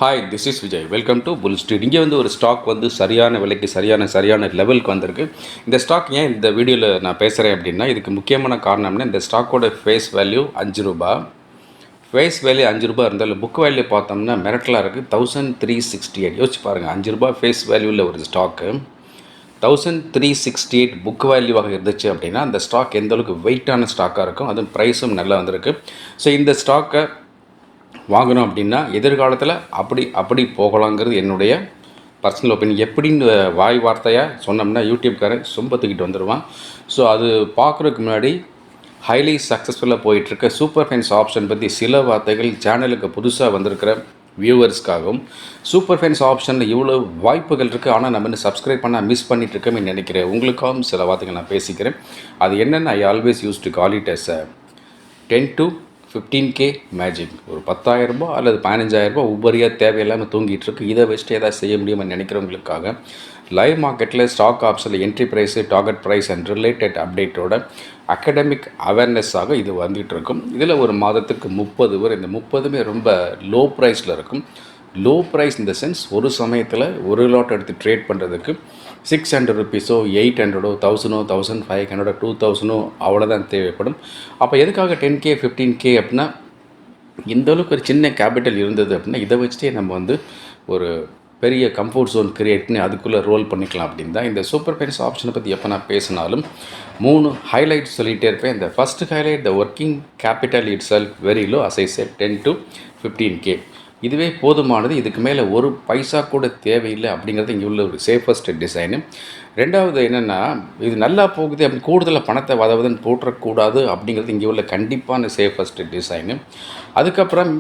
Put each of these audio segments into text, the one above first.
Hi, this is Vijay. Welcome to bull street. இங்கே வந்து ஒரு ஸ்டாக் வந்து சரியான விலைக்கு சரியான லெவலுக்கு வந்திருக்கு. இந்த ஸ்டாக் ஏன் இந்த வீடியோவில் நான் பேசுகிறேன் அப்படின்னா, இதுக்கு முக்கியமான காரணம்னா இந்த ஸ்டாக்கோட ஃபேஸ் வேல்யூ ₹5. ஃபேஸ் வேல்யூ ₹5 இருந்தாலும் புக் வேல்யூ பார்த்தோம்னா மிரட்டலாக இருக்குது. 1368. யோசிச்சு பாருங்கள், ₹5 ஃபேஸ் வேல்யூவில் ஒரு ஸ்டாக்கு 1368 புக் வேல்யூவாக இருந்துச்சு அப்படின்னா அந்த ஸ்டாக் எந்த அளவுக்கு வெயிட்டான ஸ்டாக்காக இருக்கும். அதுவும் ப்ரைஸும் நல்லா வந்திருக்கு. ஸோ இந்த ஸ்டாக்கை வாங்கணும் அப்படின்னா எதிர்காலத்தில் அப்படி போகலாங்கிறது என்னுடைய பர்சனல் ஒப்பீனியன். எப்படின்னு வாய் வார்த்தையாக சொன்னோம்னா யூடியூப்காரன் சொம்பத்துக்கிட்டு வந்துடுவான். ஸோ அது பார்க்குறதுக்கு முன்னாடி ஹைலி சக்ஸஸ்ஃபுல்லாக போயிட்டுருக்க சூப்பர் ஃபைன்ஸ் ஆப்ஷன் பற்றி சில வார்த்தைகள் சேனலுக்கு புதுசாக வந்திருக்கிற வியூவர்ஸ்க்காகவும், சூப்பர் ஃபைன்ஸ் ஆப்ஷனில் இவ்வளோ வாய்ப்புகள் இருக்குது, ஆனால் நம்ம இன்னும் சப்ஸ்கிரைப் பண்ணால் மிஸ் பண்ணிகிட்ருக்கோமே நினைக்கிறேன் உங்களுக்காகவும் சில வார்த்தைகள் நான் பேசிக்கிறேன். அது என்னென்னு I always use to call it as 10 to 15K magic. ஒரு ₹10,000 அல்லது ₹15,000 உபரியாக தேவையில்லாமல் தூங்கிட்டு இருக்கு. இதை வச்சுட்டு ஏதாவது செய்ய முடியும்னு நினைக்கிறவங்களுக்காக லைவ் மார்க்கெட்டில் ஸ்டாக் ஆப்ஷனில் entry price, target price and related அப்டேட்டோட அகடமிக் அவேர்னஸாக இது வந்துகிட்டு இருக்கும். இதில் ஒரு மாதத்துக்கு 30 வரும். இந்த 30மே ரொம்ப லோ ப்ரைஸில் இருக்கும். லோ ப்ரைஸ் இந்த சென்ஸ் ஒரு சமயத்தில் ஒரு லாட் எடுத்து ட்ரேட் பண்ணுறதுக்கு ₹600, ₹800, 1000, 1500, 2000 அவ்வளோதான் தேவைப்படும். அப்போ எதுக்காக 10K 15K அப்படின்னா, இந்த அளவுக்கு ஒரு சின்ன கேபிட்டல் இருந்தது அப்படின்னா இதை வச்சுட்டே நம்ம வந்து ஒரு பெரிய கம்ஃபர்ட் ஜோன் கிரியேட் பண்ணி அதுக்குள்ளே ரோல் பண்ணிக்கலாம் அப்படின்னு தான். இந்த சூப்பர் ஃபைன்ஸ் ஆப்ஷனை பற்றி எப்போ நான் பேசினாலும் 3 ஹைலைட்ஸ் சொல்லிகிட்டே இருப்பேன். இந்த first highlight, the working capital itself very low, as I said 10 to 15K. இதுவே போதுமானது. இதுக்கு மேலே ஒரு பைசா கூட தேவையில்லை அப்படிங்கிறது இங்கே உள்ள ஒரு சேஃபஸ்ட் டிசைனு. ரெண்டாவது என்னென்னா, இது நல்லா போகுது அப்படி கூடுதலாக பணத்தை வதவதுன்னு போட்டுறக்கூடாது அப்படிங்கிறது இங்கே உள்ள கண்டிப்பான சேஃபஸ்ட் டிசைனு. அதுக்கப்புறம்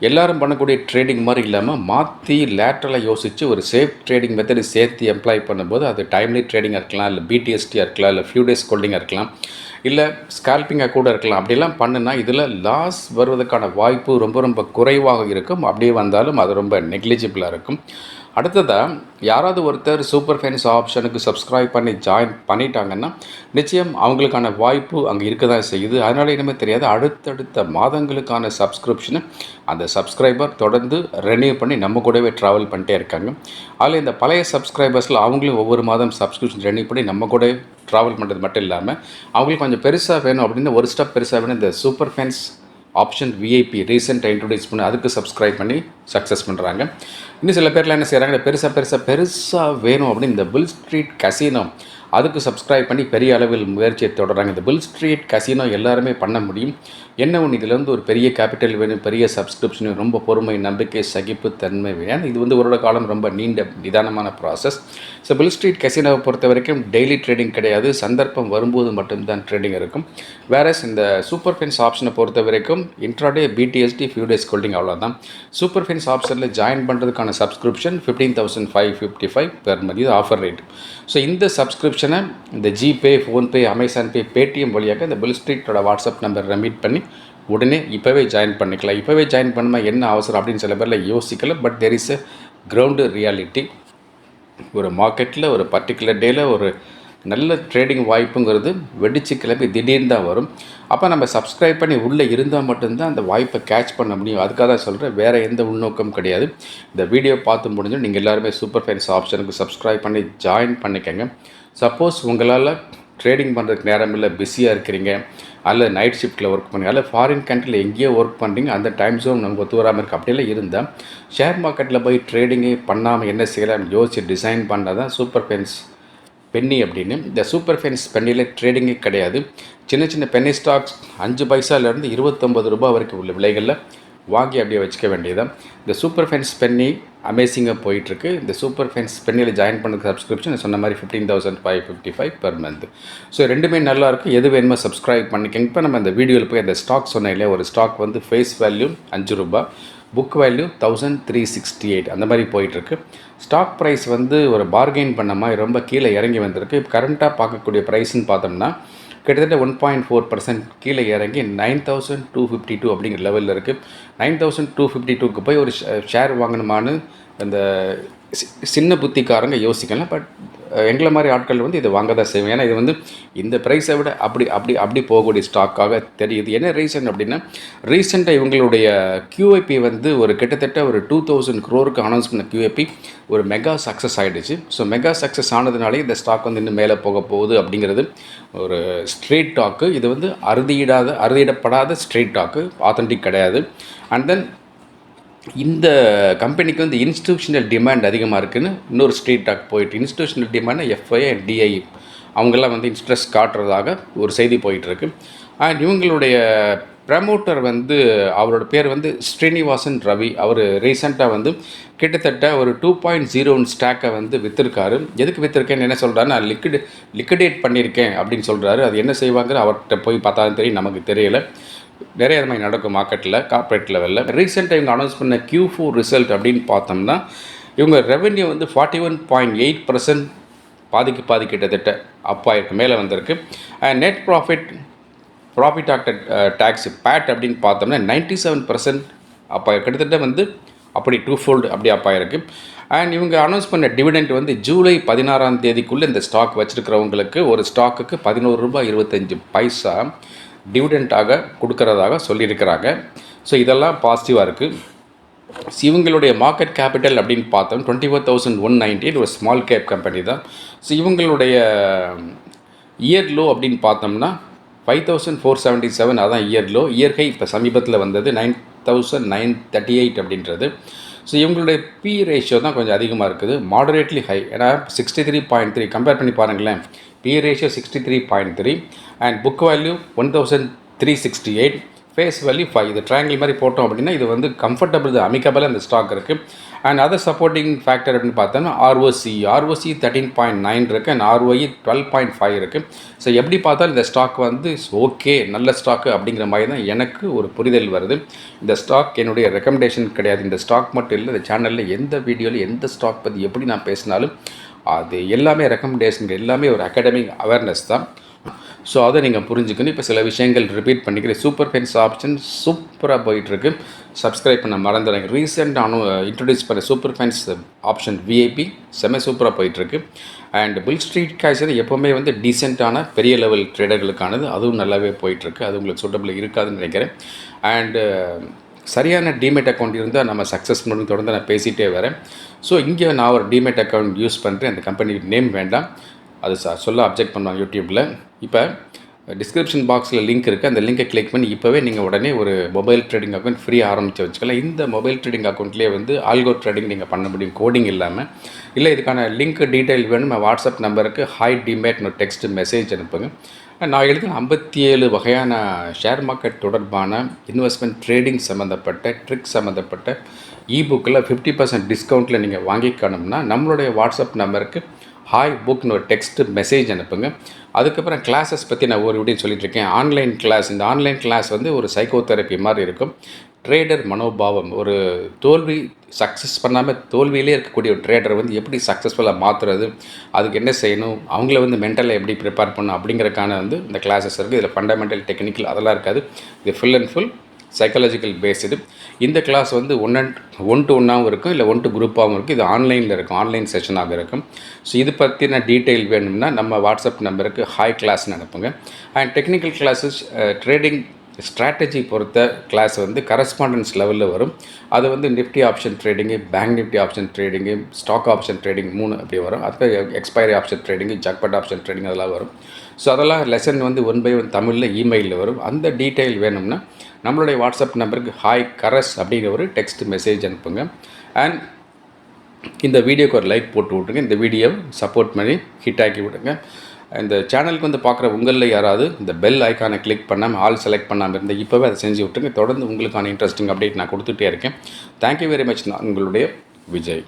எல்லோரும் பண்ணக்கூடிய ட்ரேடிங் மாதிரி இல்லாமல் மாற்றி லேட்டரலாக யோசித்து ஒரு சேஃப் ட்ரேடிங் மெத்தடு சேர்த்து எம்ப்ளாய் பண்ணும்போது அது டைம்லி ட்ரேடிங்காக இருக்கலாம், இல்லை பிடிஎஸ்டியாக இருக்கலாம், இல்லை ஃபியூ டேஸ் ஹோல்டிங்காக இருக்கலாம், இல்லை ஸ்கால்பிங்காக கூட இருக்கலாம். அப்படிலாம் பண்ணுனா இதில் லாஸ் வருவதற்கான வாய்ப்பு ரொம்ப குறைவாக இருக்கும். அப்படியே வந்தாலும் அது ரொம்ப நெக்லிஜிபிளாக இருக்கும். அடுத்ததாக யாராவது ஒருத்தர் சூப்பர் ஃபைன்ஸ் ஆப்ஷனுக்கு சப்ஸ்கிரைப் பண்ணி ஜாயின் பண்ணிட்டாங்கன்னா நிச்சயம் அவங்களுக்கான வாய்ப்பு அங்கே இருக்க தான் செய்யுது. அதனால் இனிமேல் தெரியாது, அடுத்தடுத்த மாதங்களுக்கான சப்ஸ்கிரிப்ஷனை அந்த சப்ஸ்கிரைபர் தொடர்ந்து ரெனியூ பண்ணி நம்ம கூடவே ட்ராவல் பண்ணிட்டே இருக்காங்க. அதில் இந்த பழைய சப்ஸ்கிரைபர்ஸில் அவங்களும் ஒவ்வொரு மாதம் சப்ஸ்கிரிப்ஷன் ரெனியூ பண்ணி நம்ம கூட ட்ராவல் பண்ணுறது மட்டும் இல்லாமல் அவங்களுக்கு கொஞ்சம் பெருசாக வேணும் அப்படின்னு ஒரு ஸ்டெப் பெருசாக வேணும் இந்த சூப்பர் ஃபைன்ஸ் ஆப்ஷன் விஐபி ரீசெண்டாக இன்ட்ரடியூஸ் பண்ணி அதுக்கு சப்ஸ்கிரைப் பண்ணி சக்ஸஸ் பண்ணுறாங்க. இன்னும் சில பேர்லாம் என்ன செய்கிறாங்க, பெருசாக வேணும் அப்படின்னு இந்த புல் ஸ்ட்ரீட் கசினோ அதுக்கு சப்ஸ்கிரைப் பண்ணி பெரிய அளவில் முயற்சியை தொடர்றாங்க. இந்த புல் ஸ்ட்ரீட் கசினோ எல்லாருமே பண்ண முடியும். என்ன ஒன்று, இதில் வந்து ஒரு பெரிய கேபிட்டல் வேணும், பெரிய சப்ஸ்கிரிப்ஷன், ரொம்ப பொறுமை, நம்பிக்கை, சகிப்பு தன்மை வேணும். இது வந்து ஒரு காலம் ரொம்ப நீண்ட நிதானமான ப்ராசஸ். ஸோ புல் ஸ்ட்ரீட் கசினோவை பொறுத்த வரைக்கும் டெய்லி ட்ரேடிங் கிடையாது, சந்தர்ப்பம் வரும்போது மட்டும்தான் ட்ரேடிங் இருக்கும். வேறஸ் இந்த சூப்பர் ஃபைன்ஸ் ஆப்ஷனை பொறுத்த வரைக்கும் இன்ட்ராடே, பிடிஎஸ்டி, ஃபியூ டேஸ் ஹோல்டிங் அவ்வளோதான். சூப்பர் ஃபைன்ஸ் ஆப்ஷனில் ஜாயின் பண்ணுறதுக்கான சப்ஸ்கிரிப்ஷன் 15,555 பெர் மந்த். இது ஆஃபர் ரேட். ஸோ இந்த சப்ஸ்கிரிப்ஷனை இந்த ஜிபே, ஃபோன்பே, அமேசான் பே, பேடிஎம் வழியாக இந்த புல் ஸ்ட்ரீட்டோட வாட்ஸ்அப் நம்பர் ரெமீட் பண்ணி உடனே இப்போவே ஜாயின் பண்ணிக்கலாம். இப்போவே ஜாயின் பண்ணுமா என்ன அவசரம் அப்படின்னு சில பேரில் யோசிக்கல. But there is a ground reality. ஒரு மார்க்கெட்டில் ஒரு பர்டிகுலர் டேயில் ஒரு நல்ல ட்ரேடிங் வாய்ப்புங்கிறது வெடிச்சு கிளம்பி திடீர்னு தான் வரும். அப்போ நம்ம சப்ஸ்கிரைப் பண்ணி உள்ளே இருந்தால் மட்டும்தான் அந்த வாய்ப்பை கேட்ச் பண்ண முடியும். அதுக்காக தான் சொல்கிறேன், வேறு எந்த உள்நோக்கம் கிடையாது. இந்த வீடியோ பார்த்து முடிஞ்சும் நீங்கள் எல்லாருமே சூப்பர் ஃபைன்ஸ் ஆப்ஷனுக்கு சப்ஸ்கிரைப் பண்ணி ஜாயின் பண்ணிக்கங்க. சப்போஸ் உங்களால் ட்ரேடிங் பண்ணுறதுக்கு நேரம் இல்லை, பிஸியாக இருக்கிறீங்க, அல்லது நைட் ஷிஃப்ட்டில் ஒர்க் பண்ணுங்க, அல்லது ஃபாரின் கண்ட்ரியில் எங்கேயோ ஒர்க் பண்ணுறீங்க, அந்த டைம் ஜோன் நமக்கு ஒத்து வராமல் இருக்குது, அப்படியெல்லாம் இருந்தால் ஷேர் மார்க்கெட்டில் போய் ட்ரேடிங்கே பண்ணாமல் என்ன செய்யலாம் யோசிச்சு டிசைன் பண்ணால் தான் சூப்பர் ஃபைன்ஸ் பென்னி அப்படின்னு. இந்த சூப்பர் ஃபைன்ஸ் பென்னியில் ட்ரேடிங்கே கிடையாது. சின்ன பென்னி ஸ்டாக்ஸ் 5 பைசாலேருந்து ₹29 வரைக்கும் உள்ள விலைகளில் வாங்கி அப்படியே வச்சுக்க வேண்டியதான். இந்த சூப்பர் ஃபைன்ஸ் பென்னி அமேசிங்காக போயிட்டுருக்கு. இந்த சூப்பர் ஃபைன்ஸ் பென்னியில் ஜாயின் பண்ணுற சப்ஸ்கிரிப்ஷன் சொன்ன மாதிரி 15,555 பெர் மந்த். ஸோ ரெண்டுமே நல்லாயிருக்கும். எது வேணுமோ சப்ஸ்கிரைப் பண்ணிக்கங்க. இப்போ நம்ம இந்த வீடியோவில் போய் அந்த ஸ்டாக் சொன்னேன் இல்லையா, ஒரு ஸ்டாக் வந்து ஃபேஸ் வேல்யூ ₹5, புக் வேல்யூ 1368 அந்த மாதிரி போயிட்டுருக்கு. ஸ்டாக் ப்ரைஸ் வந்து ஒரு பார்கெயின் பண்ண மாதிரி ரொம்ப கீழே இறங்கி வந்திருக்கு. இப்போ கரண்ட்டாக பார்க்கக்கூடிய ப்ரைஸ்ன்னு பார்த்தோம்னா கிட்டத்தட்ட 1.4% கீழே இறங்கி 9,252 அப்படிங்கிற லெவலில் இருக்குது. 9,252க்கு போய் ஒரு ஷேர் வாங்கணுமான்னு அந்த சின்ன புத்திக்காரங்க யோசிக்கலாம். பட் எங்களை மாதிரி ஆட்கள் வந்து இதை வாங்க தான் செய்வோம். ஏன்னா இது வந்து இந்த ப்ரைஸை விட அப்படி போகக்கூடிய ஸ்டாக்காக தெரியுது. என்ன ரீசன் அப்படின்னா, ரீசெண்டாக இவங்களுடைய QIP வந்து ஒரு கிட்டத்தட்ட ஒரு 2000 crore அனௌன்ஸ் பண்ண QIP ஒரு மெகா சக்ஸஸ் ஆகிடுச்சு. ஸோ மெகா சக்ஸஸ் ஆனதுனாலே இந்த ஸ்டாக் வந்து இன்னும் மேலே போக போகுது அப்படிங்கிறது ஒரு ஸ்ட்ரெயிட் டாக்கு. இது வந்து அறுதியிடப்படாத ஸ்ட்ரெயிட் டாக்கு, ஆத்தென்டிக் கிடையாது. அண்ட் தென் இந்த கம்பெனிக்கு வந்து இன்ஸ்டிடியூஷனல் டிமாண்ட் அதிகமாக இருக்குதுன்னு இன்னொரு ஸ்ட்ரீட் டாக் போயிட்டு, institutional demand FII and DI அவங்கெல்லாம் வந்து இன்ட்ரெஸ்ட் காட்டுறதாக ஒரு செய்தி போயிட்டுருக்கு. அண்ட் இவங்களுடைய ப்ரமோட்டர் வந்து அவரோட பேர் வந்து ஸ்ரீனிவாசன் ரவி. அவர் ரீசெண்டாக வந்து கிட்டத்தட்ட ஒரு 2.01 ஸ்டாக்கை வந்து விற்றுருக்காரு. எதுக்கு விற்றுருக்கேன்னு என்ன சொல்கிறாரு, நான் லிக்விடேட் பண்ணியிருக்கேன் அப்படின்னு சொல்கிறாரு. அது என்ன செய்வாங்க அவர்கிட்ட போய் பார்த்தா தெரியும், நமக்கு தெரியலை. நிறைய அது மாதிரி நடக்கும் மார்க்கெட்டில், கார்ப்பரேட் லெவலில். ரீசெண்டாக இவங்க அனௌன்ஸ் பண்ண Q4 ரிசல்ட் அப்படின்னு பார்த்தோம்னா, இவங்க ரெவென்யூ வந்து 41.8% பாதி கிட்டத்தட்ட அப்பாயிருக்கு, மேலே வந்திருக்கு. Net profit after tax PAT அப்படின்னு பார்த்தோம்னா 97% அப்பாயிருக்கு. கிட்டத்தட்ட வந்து அப்படி 2-fold அப்படி அப்பாயிருக்கு. அண்ட் இவங்க அனௌன்ஸ் பண்ண டிவிடெண்ட் வந்து ஜூலை 16 இந்த ஸ்டாக் வச்சுருக்கிறவங்களுக்கு ஒரு ஸ்டாக்குக்கு ₹11.25 டிவிடெண்ட்டாக கொடுக்கறதாக சொல்லியிருக்கிறாங்க. ஸோ இதெல்லாம் பாசிட்டிவாக இருக்குது. இவங்களுடைய மார்க்கெட் கேபிட்டல் அப்படின்னு பார்த்தோம் 24,190, ஒரு ஸ்மால் கேப் கம்பெனி தான். ஸோ இவங்களுடைய இயர் லோ அப்படின்னு பார்த்தோம்னா 5,477, அதான் இயர் லோ. இயர் ஹை இப்போ சமீபத்தில் வந்தது 9,938 அப்படின்றது. ஸோ இவங்களுடைய P ரேஷியோ தான் கொஞ்சம் அதிகமாக இருக்குது, மாடரேட்லி ஹை. ஏன்னா 63.3 கம்பேர் பண்ணி பாருங்களேன். P ratio 63.3 and book value 1,368, face value 5. இது ட்ரையாங்கிள் மாதிரி போட்டோம் அப்படின்னா இது வந்து கம்ஃபர்டபுள், அமிக்கபிளாக இந்த ஸ்டாக் இருக்குது. அண்ட் அதர் சப்போர்ட்டிங் ஃபேக்டர் அப்படின்னு பார்த்தோம்னா ROC 13.9 இருக்குது அண்ட் ROE 12.5 இருக்குது. ஸோ எப்படி பார்த்தாலும் இந்த ஸ்டாக் வந்து ஓகே, நல்ல ஸ்டாக்கு அப்படிங்கிற மாதிரி தான் எனக்கு ஒரு புரிதல் வருது. இந்த ஸ்டாக் என்னுடைய ரெக்கமெண்டேஷன் கிடையாது. இந்த ஸ்டாக் மட்டும் இல்லை, இந்த சேனலில் எந்த வீடியோவில் எந்த ஸ்டாக் பற்றி எப்படி நான் பேசினாலும் அது எல்லாமே ரெக்கமெண்டேஷன், எல்லாமே ஒரு அகாடமிக் அவேர்னஸ் தான். ஸோ அதை நீங்கள் புரிஞ்சுக்கணும். இப்போ சில விஷயங்கள் ரிப்பீட் பண்ணிக்கிறேன். சூப்பர் ஃபென்ஸ் ஆப்ஷன் சூப்பராக போயிட்டுருக்கு, சப்ஸ்கிரைப் பண்ண மறந்துடுங்க. ரீசெண்டாக இன்ட்ரடியூஸ் பண்ண சூப்பர் ஃபென்ஸ் ஆப்ஷன் VIP செம்ம சூப்பராக போயிட்டுருக்கு. அண்ட் புல் ஸ்ட்ரீட் கேஷ் எப்போவுமே வந்து டீசெண்டான பெரிய லெவல் ட்ரேடர்களுக்கானது, அதுவும் நல்லாவே போயிட்டுருக்கு. அது உங்களுக்கு சூட்டபிள் இருக்காதுன்னு நினைக்கிறேன். அண்டு சரியான டிமேட் அக்கௌண்ட் இருந்தால் நம்ம சக்ஸஸ் பண்ணி தொடர்ந்து நான் பேசிகிட்டே வரேன். ஸோ இங்கே நான் ஒரு டிமேட் அக்கௌண்ட் யூஸ் பண்ணுறேன். அந்த கம்பெனி நேம் வேண்டாம், அது சொல்ல அப்ஜெக்ட் பண்ணுவாங்க யூடியூப்பில். இப்போ டிஸ்கிரிப்ஷன் பாக்ஸில் லிங்க் இருக்குது, அந்த லிங்கை கிளிக் பண்ணி இப்போவே நீங்கள் உடனே ஒரு மொபைல் ட்ரேடிங் அக்கௌண்ட் ஃப்ரீ ஆரம்பித்து வச்சுக்கலாம். இந்த மொபைல் ட்ரேடிங் அக்கௌண்ட்லேயே வந்து ஆல்கோ ட்ரேடிங் நீங்கள் பண்ண முடியும், கோடிங் இல்லாமல். இல்லை இதுக்கான லிங்க் டீட்டெயில் வேணும், வாட்ஸ்அப் நம்பருக்கு ஹாய் டிமேட்னு ஒரு டெக்ஸ்ட் மெசேஜ் அனுப்புங்க. நான் எழுதின 57 வகையான ஷேர் மார்க்கெட் தொடர்பான இன்வெஸ்ட்மெண்ட் ட்ரேடிங் சம்மந்தப்பட்ட ட்ரிக் சம்மந்தப்பட்ட புக்கில் 50% டிஸ்கவுண்ட்டில் நீங்கள் வாங்கிக்கணும்னா நம்மளுடைய வாட்ஸ்அப் நம்பருக்கு ஹாய் புக்னு ஒரு டெக்ஸ்ட் மெசேஜ் அனுப்புங்க. அதுக்கப்புறம் கிளாஸஸ் பற்றி நான் ஒரு வீடியோ சொல்லிகிட்ருக்கேன். ஆன்லைன் கிளாஸ், இந்த ஆன்லைன் கிளாஸ் வந்து ஒரு சைக்கோ தெரப்பி மாதிரி இருக்கும். ட்ரேடர் மனோபாவம், ஒரு தோல்வி சக்ஸஸ் பண்ணாமல் தோல்வியிலே இருக்கக்கூடிய ஒரு ட்ரேடரை வந்து எப்படி சக்ஸஸ்ஃபுல்லாக மாற்றுறது, அதுக்கு என்ன செய்யணும், அவங்கள வந்து மென்டலாக எப்படி ப்ரிப்பேர் பண்ணணும் அப்படிங்கிறக்கான வந்து இந்த கிளாஸஸ் இருக்குது. இதில் ஃபண்டமெண்டல் டெக்னிக்கல் அதெல்லாம் இருக்காது, இது full and full psychological based. இந்த கிளாஸ் வந்து 1-to-1 இருக்கும், இல்லை 1 to குரூப்பாகவும் இருக்கும். இது ஆன்லைனில் இருக்கும், ஆன்லைன் செஷனாக இருக்கும். ஸோ இது பற்றின டீட்டெயில் வேணும்னா நம்ம வாட்ஸ்அப் நம்பருக்கு ஹாய் கிளாஸ்னு அனுப்புங்க. And technical classes trading strategy பொறுத்த கிளாஸ் வந்து கரஸ்பாண்டன்ஸ் லெவலில் வரும். அது வந்து Nifty option trading, bank Nifty option trading, stock option trading 3 அப்படி வரும். அதுக்கு expiry option trading, jackpot option trading அதெல்லாம் வரும். ஸோ அதெல்லாம் லெசன் வந்து 1/1 தமிழில் இமெயிலில் வரும். அந்த டீட்டெயில் வேணும்னா நம்மளுடைய வாட்ஸ்அப் நம்பருக்கு ஹாய் கரஸ் அப்படிங்கிற ஒரு டெக்ஸ்ட் மெசேஜ் அனுப்புங்க. அண்ட் இந்த வீடியோக்கு ஒரு லைக் போட்டு விட்ருங்க. இந்த வீடியோவை சப்போர்ட் பண்ணி ஹிட் ஆக்கி விடுங்க. இந்த சேனலுக்கு வந்து பார்க்குற உங்களில் யாராவது இந்த பெல் ஐக்கானை கிளிக் பண்ணாமல் ஆல் செலக்ட் பண்ணாமல் இருந்தால் இப்போவே அதை செஞ்சு விட்டுருங்க. தொடர்ந்து உங்களுக்கான இன்ட்ரெஸ்டிங் அப்டேட் நான் கொடுத்துட்டே இருக்கேன். Thank you very much. நான் உங்களுடைய விஜய்.